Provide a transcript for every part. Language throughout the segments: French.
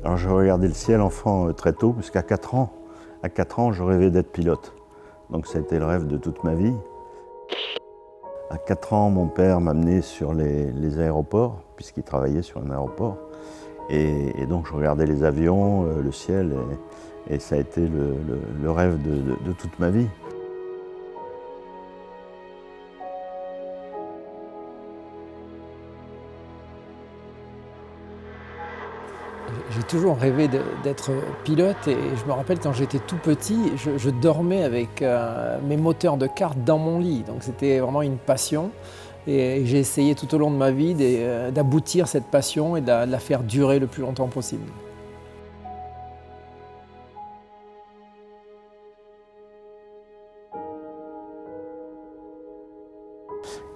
Alors je regardais le ciel enfant très tôt, puisqu'à 4 ans, je rêvais d'être pilote. Donc ça a été le rêve de toute ma vie. À 4 ans, mon père m'amenait sur les aéroports, puisqu'il travaillait sur un aéroport. Et donc je regardais les avions, le ciel, et ça a été le rêve de toute ma vie. J'ai toujours rêvé d'être pilote et je me rappelle quand j'étais tout petit, je dormais avec mes moteurs de kart dans mon lit. Donc c'était vraiment une passion et j'ai essayé tout au long de ma vie d'aboutir cette passion et de la faire durer le plus longtemps possible.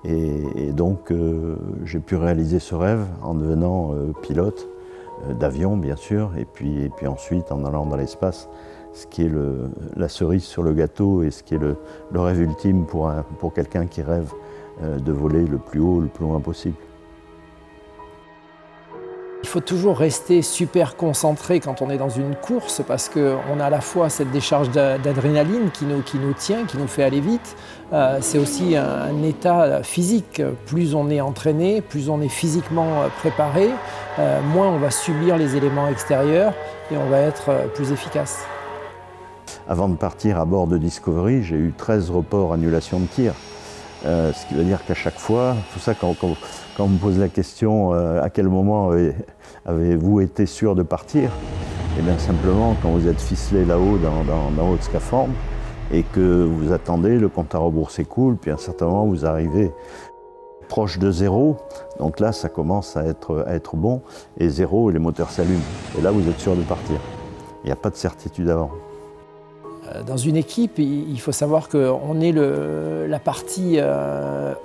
Et donc j'ai pu réaliser ce rêve en devenant pilote d'avion bien sûr, et puis ensuite en allant dans l'espace, ce qui est la cerise sur le gâteau et ce qui est le rêve ultime pour quelqu'un qui rêve de voler le plus haut, le plus loin possible. Il faut toujours rester super concentré quand on est dans une course parce qu'on a à la fois cette décharge d'adrénaline qui nous tient, qui nous fait aller vite. C'est aussi un état physique. Plus on est entraîné, plus on est physiquement préparé, moins on va subir les éléments extérieurs et on va être plus efficace. Avant de partir à bord de Discovery, j'ai eu 13 reports annulations de tir. Ce qui veut dire qu'à chaque fois, tout ça, quand on me pose la question à quel moment avez-vous été sûr de partir, et bien simplement quand vous êtes ficelé là-haut dans votre scaphandre et que vous attendez, le compte à rebours s'écoule, puis à un certain moment vous arrivez proche de 0, donc là ça commence à être bon, et 0, les moteurs s'allument, et là vous êtes sûr de partir. Il n'y a pas de certitude avant. Dans une équipe, il faut savoir qu'on est la partie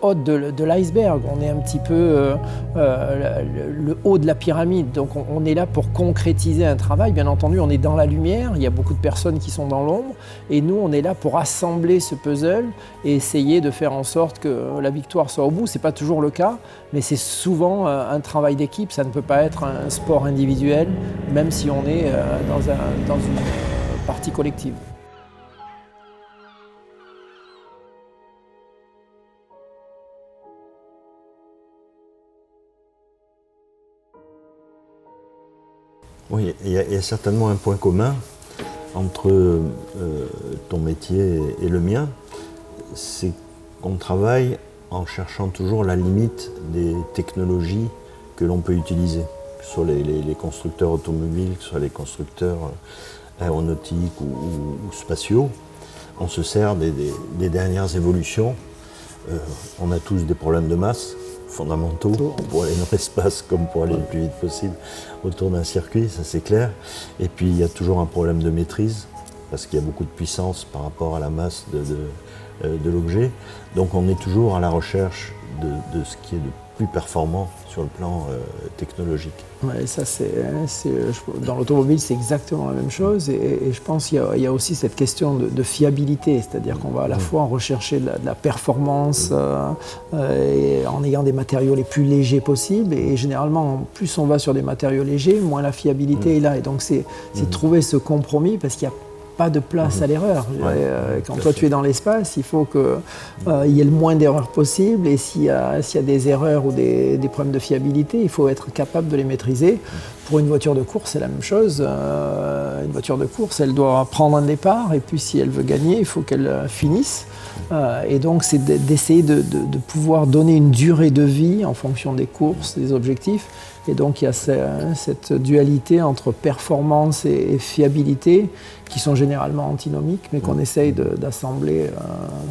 haute de l'iceberg. On est un petit peu le haut de la pyramide. Donc on est là pour concrétiser un travail. Bien entendu, on est dans la lumière. Il y a beaucoup de personnes qui sont dans l'ombre. Et nous, on est là pour assembler ce puzzle et essayer de faire en sorte que la victoire soit au bout. Ce n'est pas toujours le cas, mais c'est souvent un travail d'équipe. Ça ne peut pas être un sport individuel, même si on est dans une partie collective. Oui, il y a certainement un point commun entre ton métier et le mien, c'est qu'on travaille en cherchant toujours la limite des technologies que l'on peut utiliser, que ce soit les constructeurs automobiles, que ce soit les constructeurs aéronautiques ou spatiaux. On se sert des dernières évolutions. On a tous des problèmes de masse fondamentaux pour aller dans l'espace comme pour aller le plus vite possible autour d'un circuit, ça c'est clair. Et puis il y a toujours un problème de maîtrise parce qu'il y a beaucoup de puissance par rapport à la masse de l'objet. Donc on est toujours à la recherche de ce qui est de plus performant sur le plan technologique. Ouais, ça dans l'automobile, c'est exactement la même chose et je pense qu'il y a aussi cette question de fiabilité, c'est-à-dire qu'on va à la fois rechercher de la performance et en ayant des matériaux les plus légers possibles et généralement, plus on va sur des matériaux légers, moins la fiabilité est là. Et donc c'est trouver ce compromis parce qu'il n'y a pas de place à l'erreur. Quand toi tu es dans l'espace, il faut qu'il y ait le moins d'erreurs possible et s'il y a des erreurs ou des problèmes de fiabilité, il faut être capable de les maîtriser. Pour une voiture de course, c'est la même chose. Une voiture de course, elle doit prendre un départ et puis si elle veut gagner, il faut qu'elle finisse. Et donc c'est d'essayer de pouvoir donner une durée de vie en fonction des courses, des objectifs. Et donc il y a cette dualité entre performance et fiabilité qui sont généralement antinomiques, mais qu'on essaye d'assembler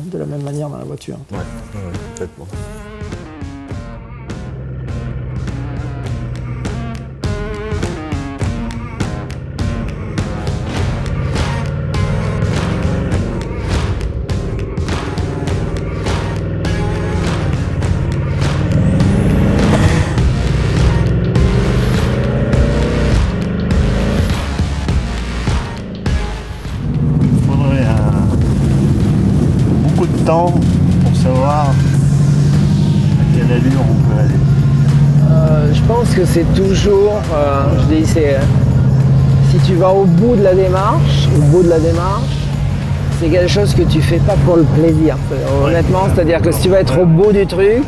de la même manière dans la voiture. Ouais, complètement. Temps pour savoir à quelle allure on peut aller. Je pense que c'est toujours, si tu vas au bout de la démarche, c'est quelque chose que tu fais pas pour le plaisir. Honnêtement, c'est-à-dire que si tu vas être au bout du truc,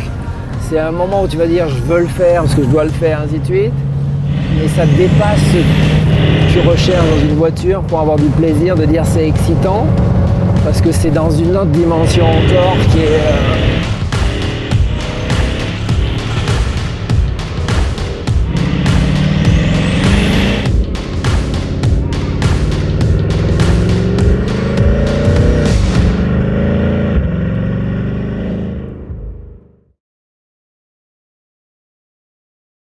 c'est un moment où tu vas dire je veux le faire parce que je dois le faire, ainsi de suite. Mais ça dépasse ce que tu recherches dans une voiture pour avoir du plaisir, de dire c'est excitant, parce que c'est dans une autre dimension encore qui est